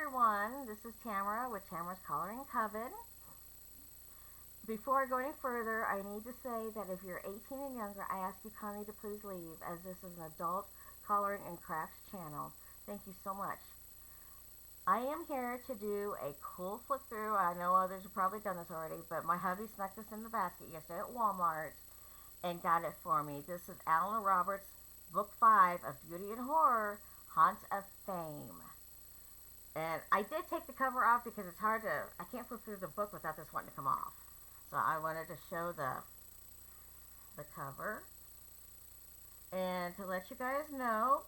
everyone, this is Tamara with Tamara's Coloring Coven. Before I go any further, I need to say that if you're 18 and younger, I ask you kindly to please leave, as this is an adult coloring and crafts channel. Thank you so much. I am here to do a cool flip through. I know others have probably done this already, but my hubby snuck this in the basket yesterday at Walmart and got it for me. This is Alan Roberts' Book 5 of Beauty and Horror, Haunt of Fame. And I did take the cover off because it's hard to, I can't flip through the book without this wanting to come off. So I wanted to show the cover. And to let you guys know,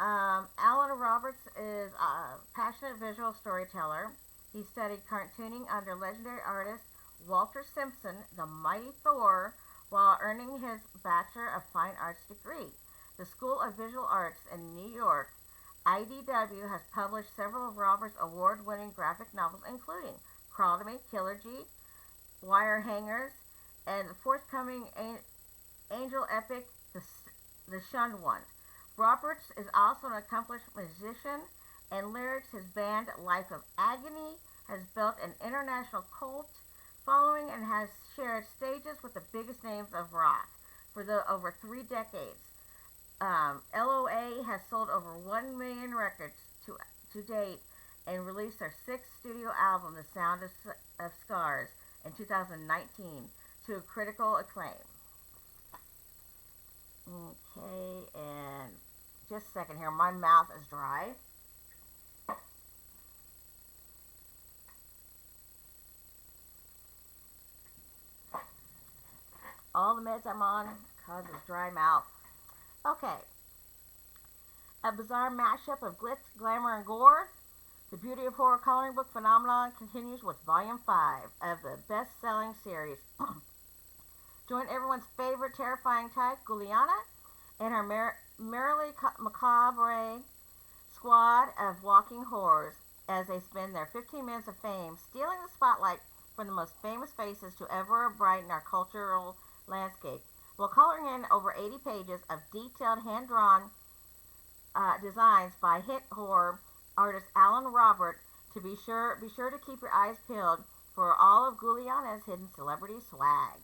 Alan Roberts is a passionate visual storyteller. He studied cartooning under legendary artist Walter Simpson, the Mighty Thor, while earning his Bachelor of Fine Arts degree. The School of Visual Arts in New York, IDW, has published several of Roberts' award-winning graphic novels, including Crawl to Me, Killer G, Wire Hangers, and the forthcoming angel epic, The Shunned One. Roberts is also an accomplished musician and lyrics. His band, Life of Agony, has built an international cult following and has shared stages with the biggest names of rock for over 3 decades. LOA has sold over 1 million records to date and released their 6th studio album, The Sound of Scars, in 2019 to critical acclaim. Okay, and just a second here, my mouth is dry. All the meds I'm on causes dry mouth. Okay. A bizarre mashup of glitz, glamour, and gore. The Beauty of Horror coloring book phenomenon continues with Volume 5 of the best-selling series. Join everyone's favorite terrifying type, Guliana, and her merrily macabre squad of walking horrors as they spend their 15 minutes of fame stealing the spotlight from the most famous faces to ever brighten our cultural landscape, while coloring in over 80 pages of detailed hand-drawn designs by hit horror artist Alan Robert. Be sure to keep your eyes peeled for all of Guliana's hidden celebrity swag.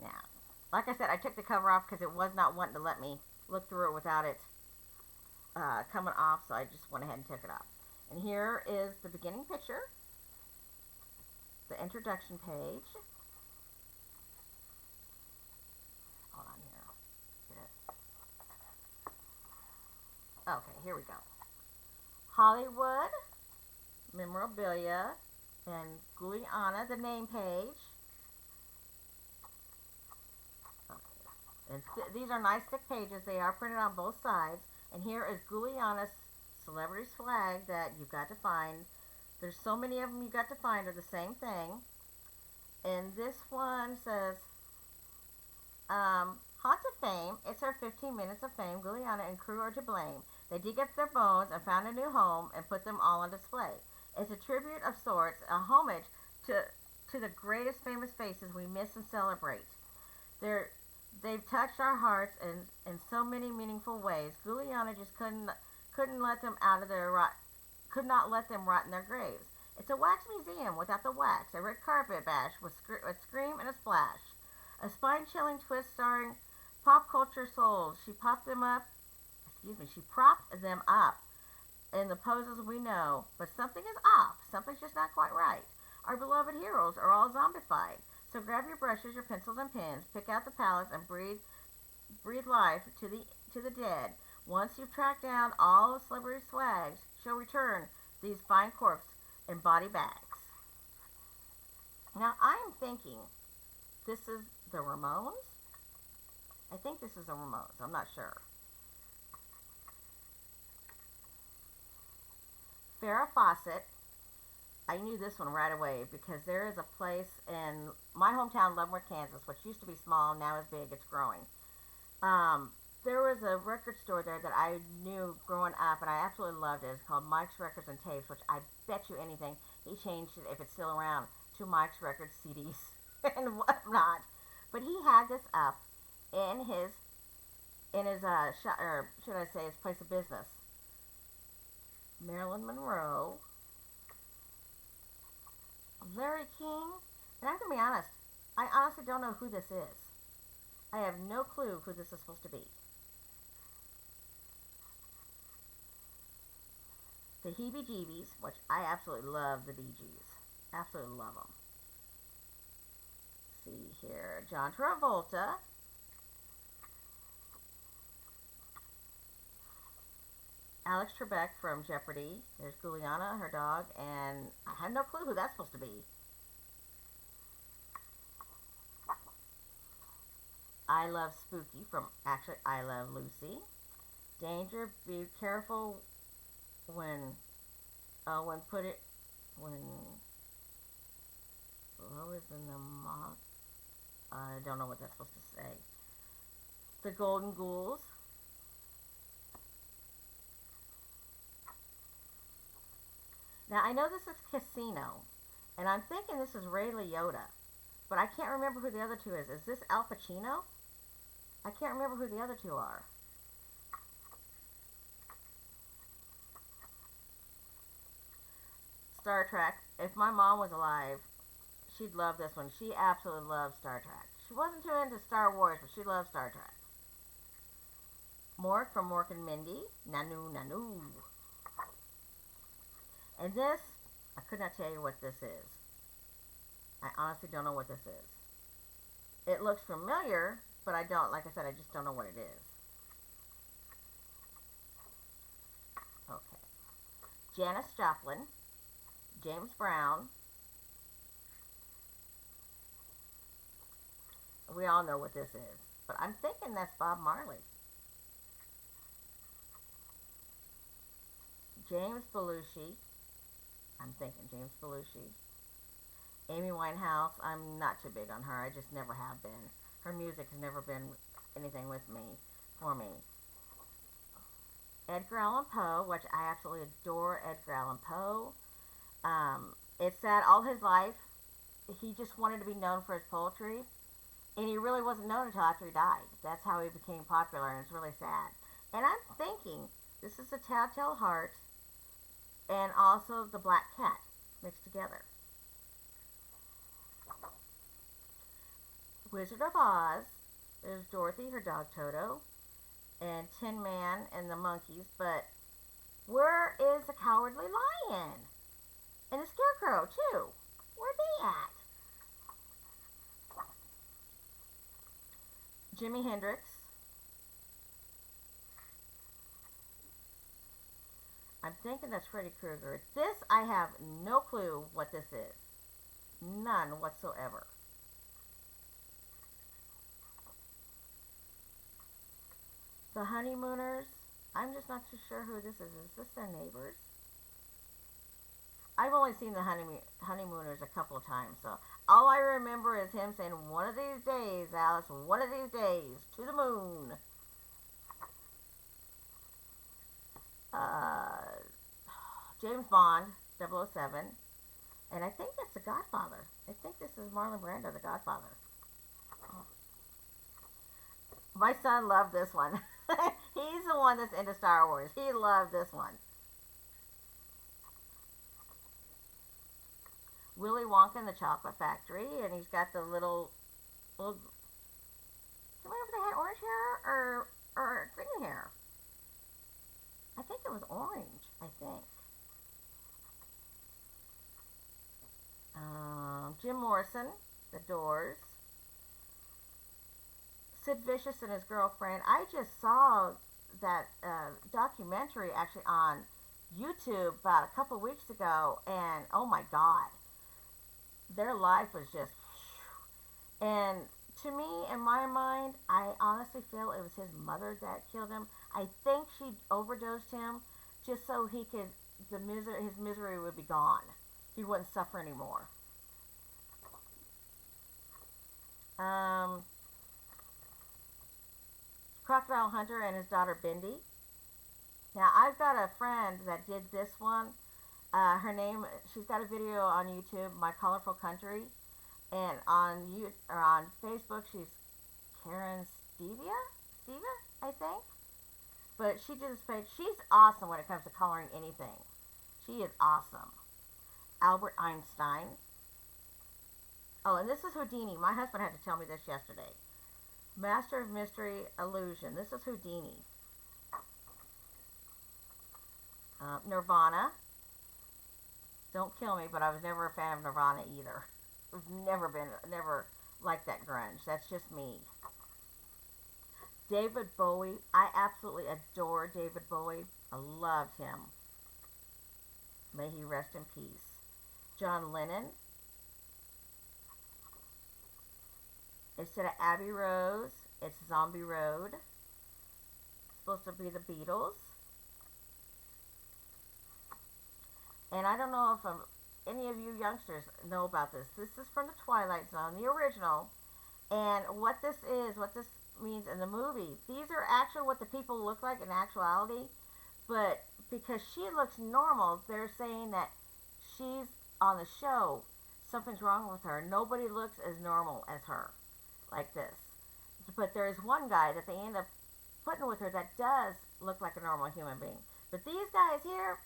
Now, like I said, I took the cover off because it was not wanting to let me look through it without it coming off, so I just went ahead and took it off. And here is the beginning picture, the introduction page. Hold on here. Okay, here we go. Hollywood, memorabilia, and Guliana, the name page. Okay. And these are nice thick pages. They are printed on both sides. And here is Guliana's celebrity swag that you've got to find. There's so many of them you've got to find are the same thing. And this one says, Haunt of Fame. It's her 15 minutes of fame. Guliana and crew are to blame. They dig up their bones and found a new home and put them all on display. It's a tribute of sorts, a homage to the greatest famous faces we miss and celebrate. They've touched our hearts in so many meaningful ways. Guliana just couldn't let them out of their could not let them rot in their graves. It's a wax museum without the wax, a red carpet bash with a scream and a splash, a spine-chilling twist starring pop culture souls. She propped them up in the poses we know, but something is off. Something's just not quite right. Our beloved heroes are all zombified. So grab your brushes, your pencils, and pens, pick out the palettes, and breathe life to the dead. Once you've tracked down all the celebrity swags, she'll return these fine corpses in body bags. Now, I'm thinking this is the Ramones. I think this is the Ramones. I'm not sure. Farrah Fawcett. I knew this one right away because there is a place in my hometown, Leavenworth, Kansas, which used to be small, now is big, it's growing. There was a record store there that I knew growing up, and I absolutely loved it. It's called Mike's Records and Tapes, which I bet you anything, he changed it, if it's still around, to Mike's Records CDs and whatnot. But he had this up in his shop, or should I say his place of business. Marilyn Monroe, Larry King, and I'm going to be honest, I honestly don't know who this is. I have no clue who this is supposed to be. The Heebie-Jeebies, which I absolutely love the Bee Gees. Absolutely love them. See here, John Travolta. Alex Trebek from Jeopardy. There's Juliana, her dog, and I have no clue who that's supposed to be. I Love Spooky from, actually, I Love Lucy. Danger, be careful when what was in the moth? I don't know what that's supposed to say. The Golden Ghouls. Now, I know this is Casino, and I'm thinking this is Ray Liotta, but I can't remember who the other two is. Is this Al Pacino? I can't remember who the other two are. Star Trek. If my mom was alive, she'd love this one. She absolutely loves Star Trek. She wasn't too into Star Wars, but she loves Star Trek. Mork from Mork and Mindy. Nanu, Nanu. And this, I could not tell you what this is. I honestly don't know what this is. It looks familiar, but I don't, like I said, I just don't know what it is. Okay. Janis Joplin, James Brown. We all know what this is, but I'm thinking that's Bob Marley. James Belushi. I'm thinking James Belushi. Amy Winehouse. I'm not too big on her. I just never have been. Her music has never been anything with me, for me. Edgar Allan Poe, which I absolutely adore Edgar Allan Poe. It's sad all his life he just wanted to be known for his poetry, and he really wasn't known until after he died. That's how he became popular, and it's really sad. And I'm thinking this is a Telltale Heart and also the Black Cat mixed together. Wizard of Oz. There's Dorothy, her dog Toto, and Tin Man and the monkeys. But where is the Cowardly Lion? And the Scarecrow, too. Where are they at? Jimi Hendrix. I'm thinking that's Freddy Krueger. This, I have no clue what this is. None whatsoever. The Honeymooners. I'm just not too sure who this is. Is this their neighbors? I've only seen the Honeymooners a couple of times, so all I remember is him saying, "One of these days, Alice, one of these days, to the moon." James Bond, 007. And I think that's The Godfather. I think this is Marlon Brando, The Godfather. My son loved this one. He's the one that's into Star Wars. He loved this one. Willy Wonka and the Chocolate Factory, and he's got the little I wonder if they had orange hair or green hair. I think it was orange, I think. Jim Morrison, The Doors. Sid Vicious and his girlfriend. I just saw that documentary actually on YouTube about a couple weeks ago, and oh my God, their life was just, and to me, in my mind, I honestly feel it was his mother that killed him. I think she overdosed him just so he could, his misery would be gone. He wouldn't suffer anymore. Crocodile Hunter and his daughter Bindi. Now, I've got a friend that did this one. Her name, she's got a video on YouTube, My Colorful Country, and on Facebook, she's Karen Steva, I think. But she did this page. She's awesome when it comes to coloring anything. She is awesome. Albert Einstein. Oh, and this is Houdini. My husband had to tell me this yesterday. Master of Mystery Illusion. This is Houdini. Nirvana. Don't kill me, but I was never a fan of Nirvana either. Never liked that grunge. That's just me. David Bowie. I absolutely adore David Bowie. I loved him. May he rest in peace. John Lennon. Instead of Abbey Rose, it's Zombie Road. It's supposed to be the Beatles. And I don't know if any of you youngsters know about this. This is from the Twilight Zone, the original. And what this means in the movie, these are actually what the people look like in actuality. But because she looks normal, they're saying that she's on the show. Something's wrong with her. Nobody looks as normal as her, like this. But there is one guy that they end up putting with her that does look like a normal human being. But these guys here,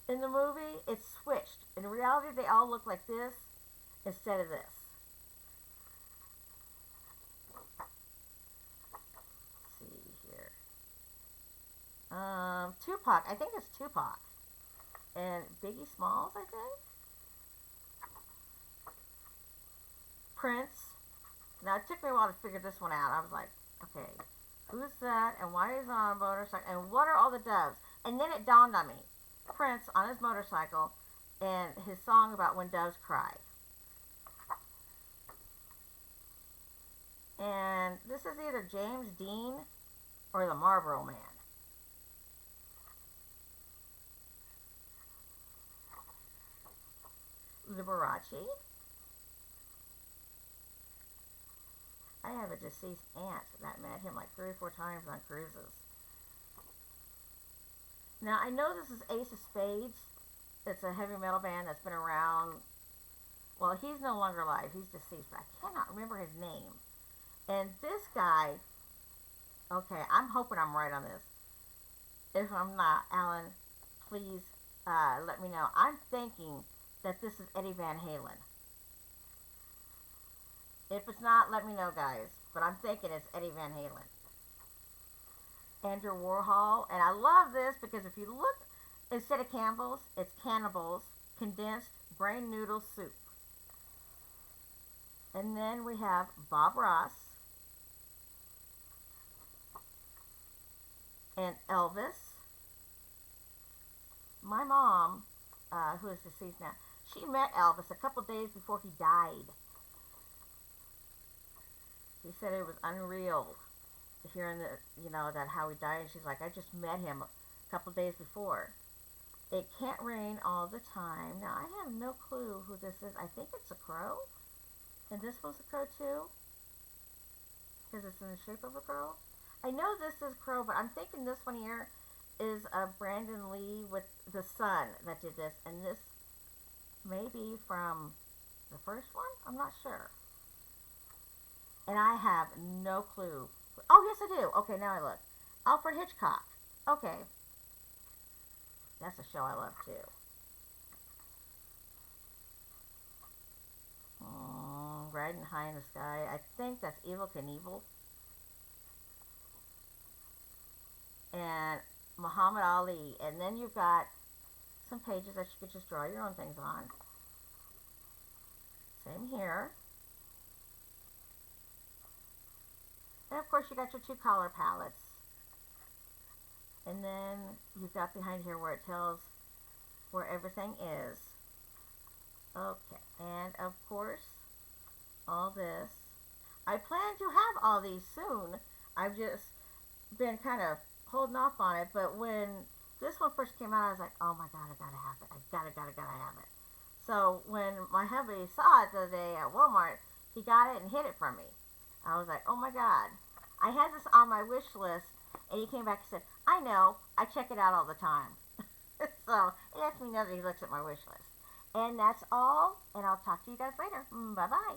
in the movie, it's switched. In reality, they all look like this instead of this. Let's see here. Tupac. I think it's Tupac. And Biggie Smalls, I think. Prince. Now, it took me a while to figure this one out. I was like, okay, who's that? And why is he on a motorcycle? And what are all the doves? And then it dawned on me. Prince on his motorcycle and his song about when doves cry. And this is either James Dean or the Marlboro Man. Liberace. I have a deceased aunt that met him like 3 or 4 times on cruises. Now, I know this is Ace of Spades. It's a heavy metal band that's been around. Well, he's no longer alive. He's deceased, but I cannot remember his name. And this guy, okay, I'm hoping I'm right on this. If I'm not, Alan, please let me know. I'm thinking that this is Eddie Van Halen. If it's not, let me know, guys. But I'm thinking it's Eddie Van Halen. Andrew Warhol. And I love this because if you look, instead of Campbell's, it's Cannibals Condensed Brain Noodle Soup. And then we have Bob Ross. And Elvis. My mom, who is deceased now, she met Elvis a couple days before he died. She said it was unreal hearing that how he died. And she's like, I just met him a couple days before. It can't rain all the time. Now, I have no clue who this is. I think it's a crow. And this one's a crow too. Because it's in the shape of a crow. I know this is crow, but I'm thinking this one here is Brandon Lee with the son that did this. And this may be from the first one. I'm not sure. And I have no clue. Oh, yes, I do. Okay, now I look. Alfred Hitchcock. Okay. That's a show I love, too. Riding High in the Sky. I think that's Evel Knievel. And Muhammad Ali. And then you've got some pages that you could just draw your own things on. Same here. And of course you got your 2 color palettes. And then you've got behind here where it tells where everything is. Okay, and of course, all this. I plan to have all these soon. I've just been kind of holding off on it, but when this one first came out, I was like, oh my god, I gotta have it. I gotta have it. So when my hubby saw it the other day at Walmart, he got it and hid it from me. I was like, oh my god. I had this on my wish list, and he came back and said, I know, I check it out all the time. So, it lets me know that he looks at my wish list. And that's all, and I'll talk to you guys later. Bye-bye.